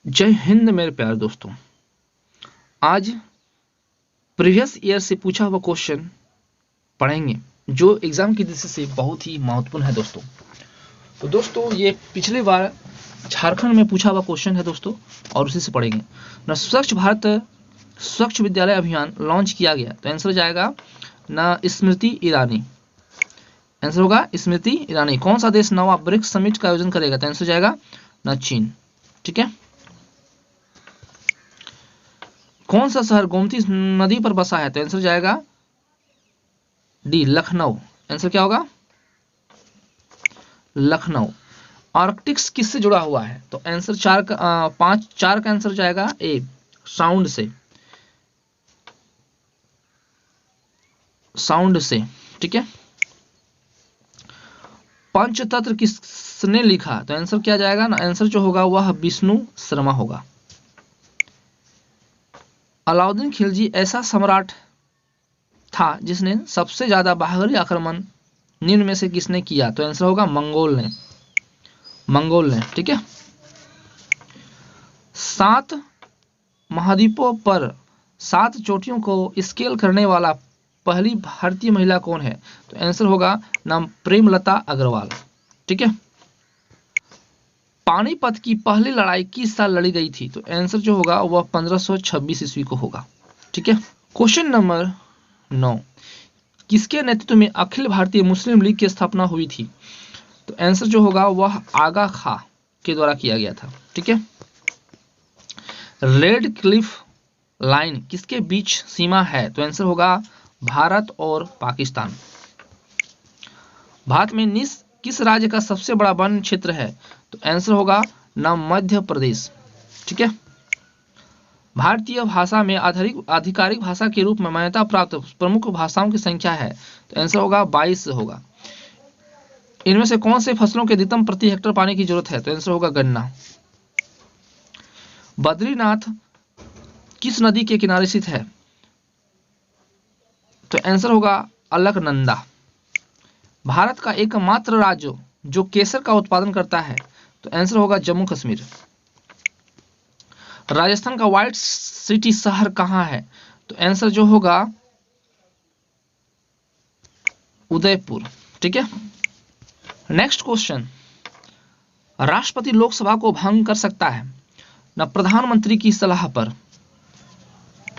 जय हिंद मेरे प्यारे दोस्तों। आज प्रीवियस ईयर से पूछा हुआ क्वेश्चन पढ़ेंगे जो एग्जाम की दृष्टि से बहुत ही महत्वपूर्ण है दोस्तों। तो दोस्तों ये पिछली बार झारखंड में पूछा हुआ क्वेश्चन है दोस्तों और उसी से पढ़ेंगे ना। स्वच्छ भारत स्वच्छ विद्यालय अभियान लॉन्च किया गया तो आंसर जाएगा ना स्मृति ईरानी। आंसर होगा स्मृति ईरानी। कौन सा देश नवा ब्रिक्स समिट का आयोजन करेगा तो आंसर जाएगा ना चीन। ठीक है। कौन सा शहर गोमती नदी पर बसा है तो आंसर जाएगा डी लखनऊ। आंसर क्या होगा लखनऊ। आर्कटिक्स किससे जुड़ा हुआ है तो आंसर चार का आंसर जाएगा ए साउंड से। साउंड से। ठीक है। पंचतंत्र किसने लिखा तो आंसर क्या जाएगा ना। आंसर जो होगा वह विष्णु शर्मा होगा। अलाउद्दीन खिलजी ऐसा सम्राट था जिसने सबसे ज्यादा बाहरी आक्रमण निम्न में से किसने किया तो आंसर होगा मंगोल ने। मंगोल ने। ठीक है। 7 महाद्वीपों पर 7 चोटियों को स्केल करने वाला पहली भारतीय महिला कौन है तो आंसर होगा नाम प्रेमलता अग्रवाल। ठीक है। पानीपत की पहली लड़ाई किस साल लड़ी गई थी तो आंसर जो होगा वह 1526 ईस्वी को होगा। ठीक है। क्वेश्चन नंबर 9 किसके नेतृत्व में अखिल भारतीय मुस्लिम लीग की स्थापना हुई थी तो आंसर जो होगा वह आगा खां के द्वारा किया गया था। ठीक है। रेड क्लिफ लाइन किसके बीच सीमा है तो आंसर होगा भारत और पाकिस्तान। भारत में किस राज्य का सबसे बड़ा वन क्षेत्र है तो आंसर होगा ना मध्य प्रदेश। ठीक है। भारतीय भाषा में आधिकारिक भाषा के रूप में मान्यता प्राप्त प्रमुख भाषाओं की संख्या है तो आंसर होगा 22 होगा। इनमें से कौन से फसलों के अधिकतम प्रति हेक्टेयर पानी की जरूरत है तो आंसर होगा गन्ना। बद्रीनाथ किस नदी के किनारे स्थित है तो आंसर होगा अलकनंदा। भारत का एकमात्र राज्य जो केसर का उत्पादन करता है तो आंसर होगा जम्मू कश्मीर। राजस्थान का व्हाइट सिटी शहर कहां है तो आंसर जो होगा उदयपुर। ठीक है। नेक्स्ट क्वेश्चन राष्ट्रपति लोकसभा को भंग कर सकता है न प्रधानमंत्री की सलाह पर।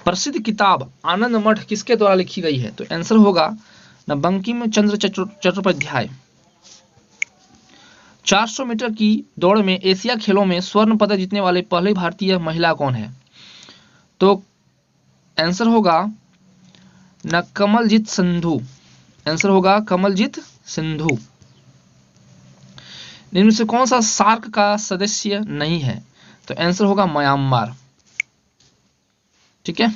प्रसिद्ध किताब आनंद मठ किसके द्वारा लिखी गई है तो आंसर होगा न बंकिम चंद्र चट्टोपाध्याय। 400 मीटर की दौड़ में एशिया खेलों में स्वर्ण पदक जीतने वाले पहले भारतीय महिला कौन है तो आंसर होगा न कमलजीत सिंधु। आंसर होगा कमलजीत सिंधु। इनमें से कौन सा सार्क का सदस्य नहीं है तो आंसर होगा म्यांमार। ठीक है।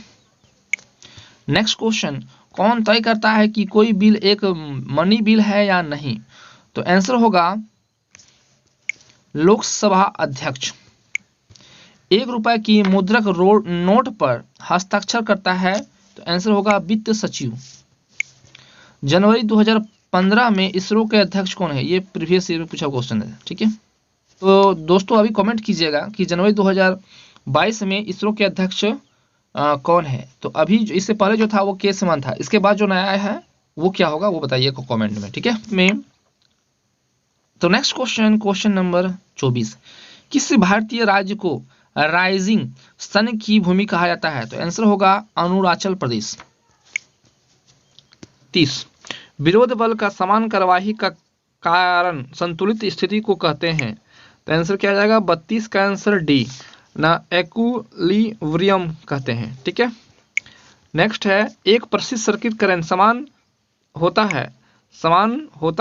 नेक्स्ट क्वेश्चन कौन तय करता है कि कोई बिल एक मनी बिल है या नहीं तो आंसर होगा लोकसभा अध्यक्ष। 1 रुपए की मुद्रक नोट पर हस्ताक्षर करता है तो आंसर होगा वित्त सचिव। जनवरी 2015 में इसरो के अध्यक्ष कौन है ये प्रीवियस ईयर में पूछा क्वेश्चन है। ठीक है। तो दोस्तों अभी कमेंट कीजिएगा कि जनवरी 2022 में इसरो के अध्यक्ष कौन है। तो अभी इससे पहले जो था वो के सिवन था। इसके बाद जो नया आया है वो क्या होगा वो बताइए कमेंट में। ठीक है। तो नेक्स्ट क्वेश्चन नंबर 24 किस भारतीय राज्य को राइजिंग सन की भूमि कहा जाता है तो आंसर होगा अरुणाचल प्रदेश। 30 विरोध बल का समान कार्यवाही का कारण संतुलित स्थिति को कहते हैं तो आंसर क्या जाएगा 32 का आंसर डी ना इक्विलिब्रियम कहते हैं। ठीक है। नेक्स्ट है एक प्रसिद्ध सर्किट करंट समान होता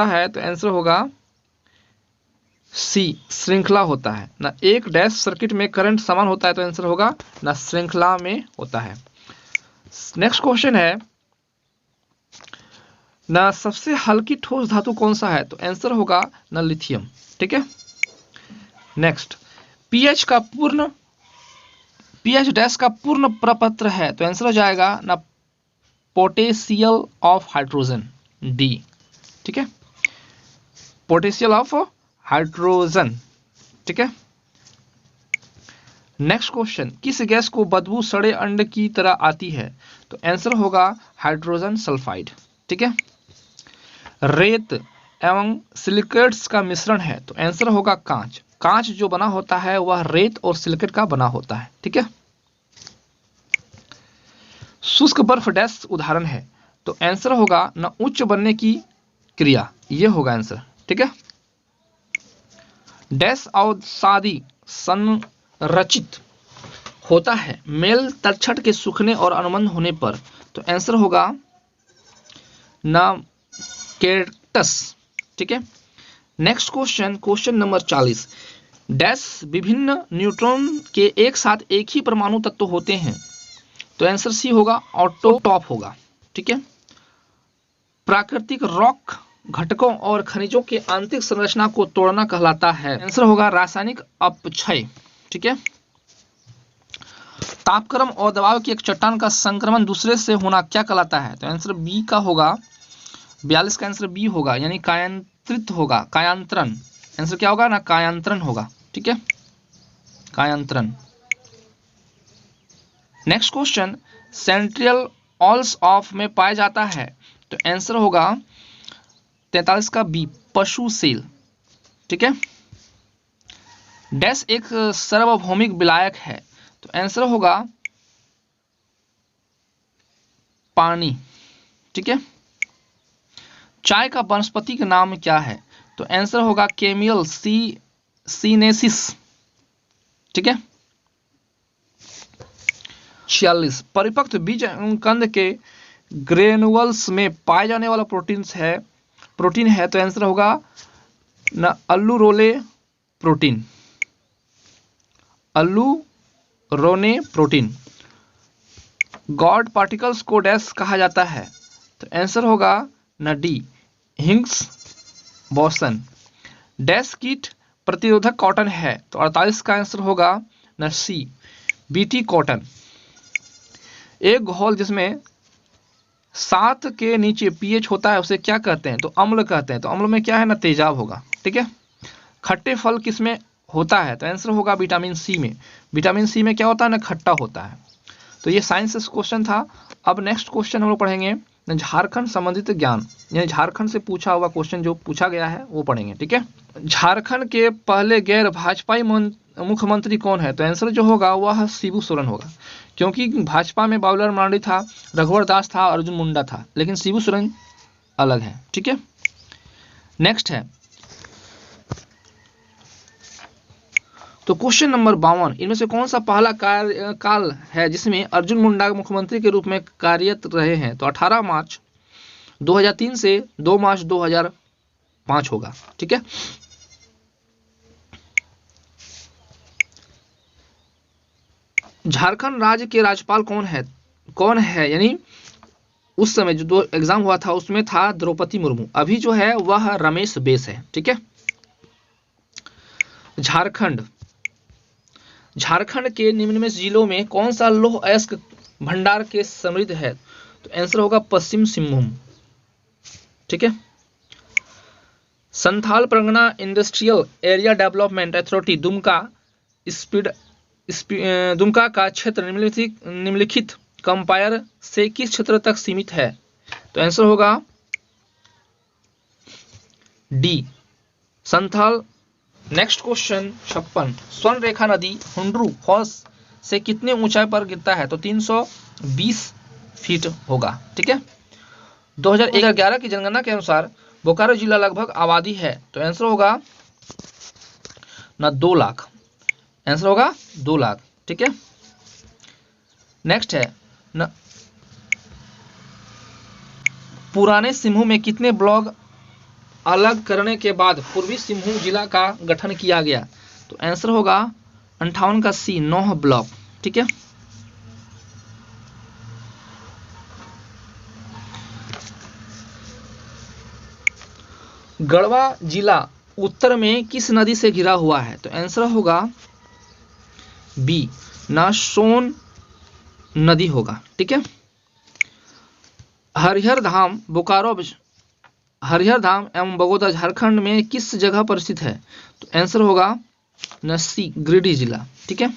है तो आंसर होगा सी श्रृंखला होता है ना। एक डैश सर्किट में करंट समान होता है तो आंसर होगा ना श्रृंखला में होता है। नेक्स्ट क्वेश्चन है ना सबसे हल्की ठोस धातु कौन सा है तो आंसर होगा ना लिथियम। ठीक है। नेक्स्ट पीएच डैश का पूर्ण प्रपत्र है तो आंसर हो जाएगा ना पोटेंशियल ऑफ हाइड्रोजन डी। ठीक है। Potential of hydrogen. ठीक है। नेक्स्ट क्वेश्चन, किस गैस को बदबू सड़े अंडे की तरह आती है? तो आंसर होगा हाइड्रोजन सल्फाइड। ठीक है। रेत एवं सिलिकेट्स का मिश्रण है, तो आंसर होगा कांच। कांच जो बना होता है वह रेत और सिलिकेट का बना होता है। ठीक है। शुष्क बर्फ डैश उदाहरण है, तो आंसर होगा न उच्च बनने की क्रिया, ये होगा आंसर। ठीक है। डैश अवसादी संरचित होता है मेल तलछट के सूखने और अनुबंध होने पर, तो आंसर होगा न केटस। ठीक है। Next question, question number 40, dash विभिन्न न्यूट्रॉन के एक साथ एक ही परमाणु तत्व होते हैं, तो आंसर सी होगा ऑटोटॉप होगा। ठीक है। प्राकृतिक रॉक घटकों और खनिजों के आंतरिक संरचना को तोड़ना कहलाता है, आंसर होगा रासायनिक अपक्षय। ठीक है। तापक्रम और दबाव की एक चट्टान का संक्रमण दूसरे से होना क्या कहलाता है? तो आंसर बी का होगा, 42 का आंसर बी होगा, यानी कायांतरित होगा, कायांतरण। आंसर क्या होगा ना, कायांतरण होगा। ठीक है, कायांतरण। नेक्स्ट क्वेश्चन, सेंट्रियल ऑल्स ऑफ में पाया जाता है, तो आंसर होगा 43 का बी, पशु सेल। ठीक है। डैश एक सार्वभौमिक विलायक है, तो आंसर होगा पानी। ठीक है। चाय का वनस्पति का नाम क्या है? तो आंसर होगा केमियल सीनेसिस। ठीक है। 46, परिपक्व बीज कंद के ग्रेनुअल्स में पाए जाने वाला प्रोटीन है, तो आंसर होगा ना अल्लूरोले प्रोटीन, अल्लूरोने प्रोटीन। गॉड पार्टिकल्स को डैश कहा जाता है, तो आंसर होगा ना डी, हिग्स बोसन। डैश कीट प्रतिरोधक कॉटन है, तो 48 का आंसर होगा ना सी, बीटी कॉटन। एक घोल जिसमें 7 के नीचे पीएच होता है उसे क्या कहते हैं? तो अम्ल कहते हैं। तो अम्ल में क्या है ना, तेजाब होगा। ठीक है। खट्टे फल किसमें होता है? तो आंसर होगा विटामिन सी में। विटामिन सी में क्या होता है ना, खट्टा होता है। तो ये साइंस से क्वेश्चन था। अब नेक्स्ट क्वेश्चन हम लोग पढ़ेंगे झारखंड संबंधित ज्ञान, यानी झारखंड से पूछा हुआ क्वेश्चन जो पूछा गया है वो पढ़ेंगे। ठीक है। झारखंड के पहले गैर भाजपाई मुख्यमंत्री कौन है? तो आंसर जो होगा वह शिबू सोरेन होगा, क्योंकि भाजपा में बाबूलाल मरांडी था, रघुवर दास था, अर्जुन मुंडा था, लेकिन शिबू सोरेन अलग है। ठीक है। नेक्स्ट है तो क्वेश्चन नंबर 52, इनमें से कौन सा पहला काल है जिसमें अर्जुन मुंडा मुख्यमंत्री के रूप में कार्यरत रहे हैं? तो 18 मार्च 2003 से 2 मार्च 2005 होगा। ठीक है। झारखंड राज्य के राज्यपाल कौन है यानी उस समय जो 2 एग्जाम हुआ था उसमें था द्रौपदी मुर्मू, अभी जो है वह रमेश बेस है। ठीक है। झारखंड के निम्न में जिलों में कौन सा लौह अयस्क भंडार के समृद्ध है? तो आंसर होगा पश्चिम सिंहभूम। ठीक है। Santhal Pargana industrial area development authority Dumka का क्षेत्र निम्नलिखित कंपायर से किस क्षेत्र तक सीमित है? तो आंसर होगा डी, संथाल। नेक्स्ट क्वेश्चन 56, स्वर्ण रेखा नदी हुंड्रू फॉल्स से कितने ऊंचाई पर गिरता है? तो 320 फीट होगा। ठीक है। 2011 की जनगणना के अनुसार बोकारो जिला लगभग आबादी है, तो आंसर होगा ना 2 लाख, आंसर होगा 2 लाख। ठीक है। नेक्स्ट है ना, पुराने सिंहभूम में कितने ब्लॉक अलग करने के बाद पूर्वी सिंहभूम जिला का गठन किया गया? तो आंसर होगा 58 का सी, 9 ब्लॉक। ठीक है। गढ़वा जिला उत्तर में किस नदी से घिरा हुआ है? तो आंसर होगा बी, ना सोन नदी होगा। ठीक है। हरिहर धाम एवं बगोदर झारखंड में किस जगह पर स्थित है? तो आंसर होगा न सी, गिरिडीह जिला। ठीक है।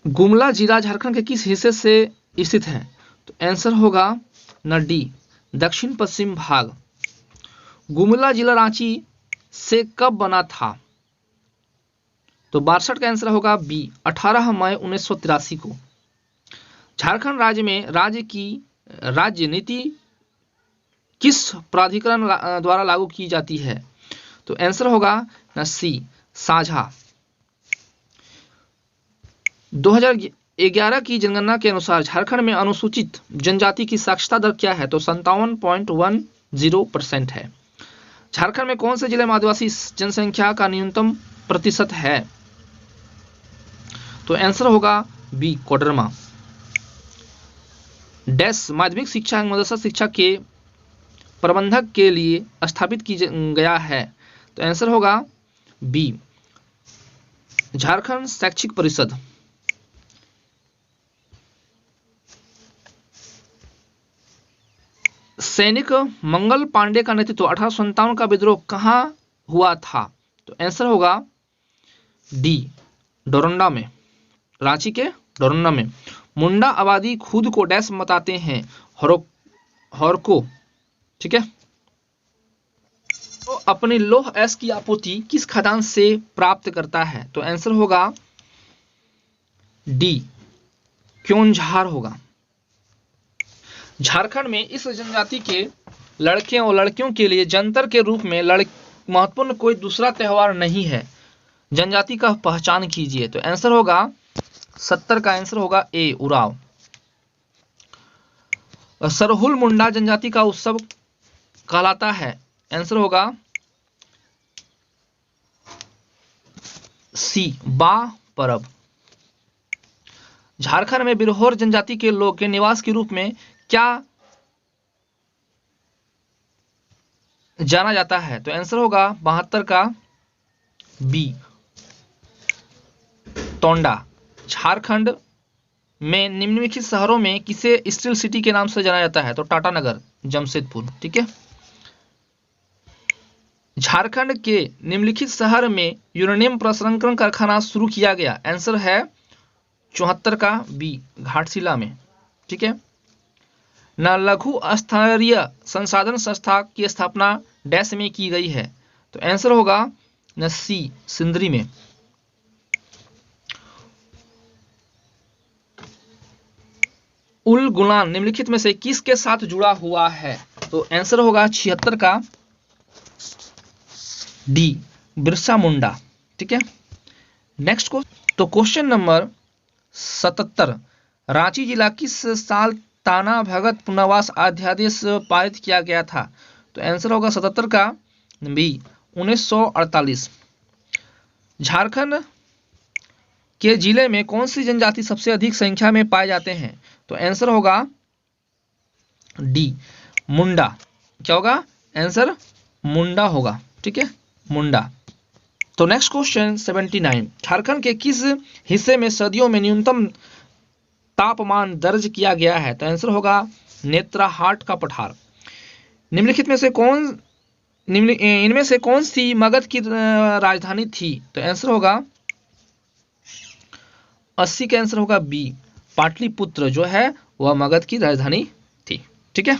गुमला जिला झारखंड के किस हिस्से से स्थित है? तो आंसर होगा न डी, दक्षिण पश्चिम भाग। गुमला जिला रांची से कब बना था? तो 62 का आंसर होगा बी, 18 मई 1983 को। झारखंड राज्य में राज्य नीति किस प्राधिकरण द्वारा लागू की जाती है? तो आंसर होगा न सी, साझा। 2011 की जनगणना के अनुसार झारखंड में अनुसूचित जनजाति की साक्षरता दर क्या है? तो 57.10% है। झारखंड में कौन से जिले में आदिवासी जनसंख्या का न्यूनतम प्रतिशत है? तो आंसर होगा बी, कोडरमा। डैश माध्यमिक शिक्षा एवं मदरसा शिक्षा के प्रबंधक के लिए स्थापित की गया है? तो आंसर होगा बी, झारखंड शैक्षिक परिषद। सैनिक मंगल पांडे का नेतृत्व 1857 का विद्रोह कहां हुआ था? तो आंसर होगा डी, डोरंडा में, रांची के डोरंडा में। मुंडा आबादी खुद को डैश बताते हैं? हॉरको। ठीक है। तो अपनी लौह एस की आपूर्ति किस खदान से प्राप्त करता है? तो आंसर होगा डी, क्योंझार होगा। झारखंड में इस जनजाति के लड़के और लड़कियों के लिए जंतर के रूप में महत्वपूर्ण कोई दूसरा त्योहार नहीं है। जनजाति का पहचान कीजिए। तो आंसर होगा 70 का आंसर होगा ए, उराव। सरहुल मुंडा जनजाति का उत्सव कहलाता है? आंसर होगा सी, बा परब। झारखंड में बिरहोर जनजाति के लोग के निवास के रूप में क्या जाना जाता है? तो आंसर होगा 72 का बी, तोंडा। झारखंड में निम्नलिखित शहरों में किसे स्टील सिटी के नाम से जाना जाता है? तो टाटानगर, जमशेदपुर। ठीक है। झारखंड के निम्नलिखित शहर में यूरेनियम प्रसंस्करण कारखाना शुरू किया गया? आंसर है 74 का बी, घाटशिला में। ठीक है। न लघु स्तरीय संसाधन संस्था की स्थापना डैश में की गई है? तो आंसर होगा न सी, सिंदरी में। उल गुलान निम्नलिखित में से किसके साथ जुड़ा हुआ है? तो आंसर होगा 76 का डी, बिरसा मुंडा। ठीक है। नेक्स्ट को तो क्वेश्चन नंबर 77, रांची जिला किस साल ताना भगत पुनर्वास अध्यादेश पारित किया गया था? तो आंसर होगा 77 का बी, 1948। झारखंड के जिले में कौन सी जनजाति सबसे अधिक संख्या में पाए जाते हैं? तो आंसर होगा डी, मुंडा। क्या होगा आंसर? मुंडा होगा। ठीक है, मुंडा। तो नेक्स्ट क्वेश्चन 79, झारखंड के किस हिस्से में सर्दियों में न्यूनतम तापमान दर्ज किया गया है? तो आंसर होगा नेत्राहाट का पठार। निम्नलिखित में से इनमें से कौन सी मगध की राजधानी थी? तो आंसर होगा 80 का आंसर होगा बी, पाटलिपुत्र जो है वह मगध की राजधानी थी। ठीक है।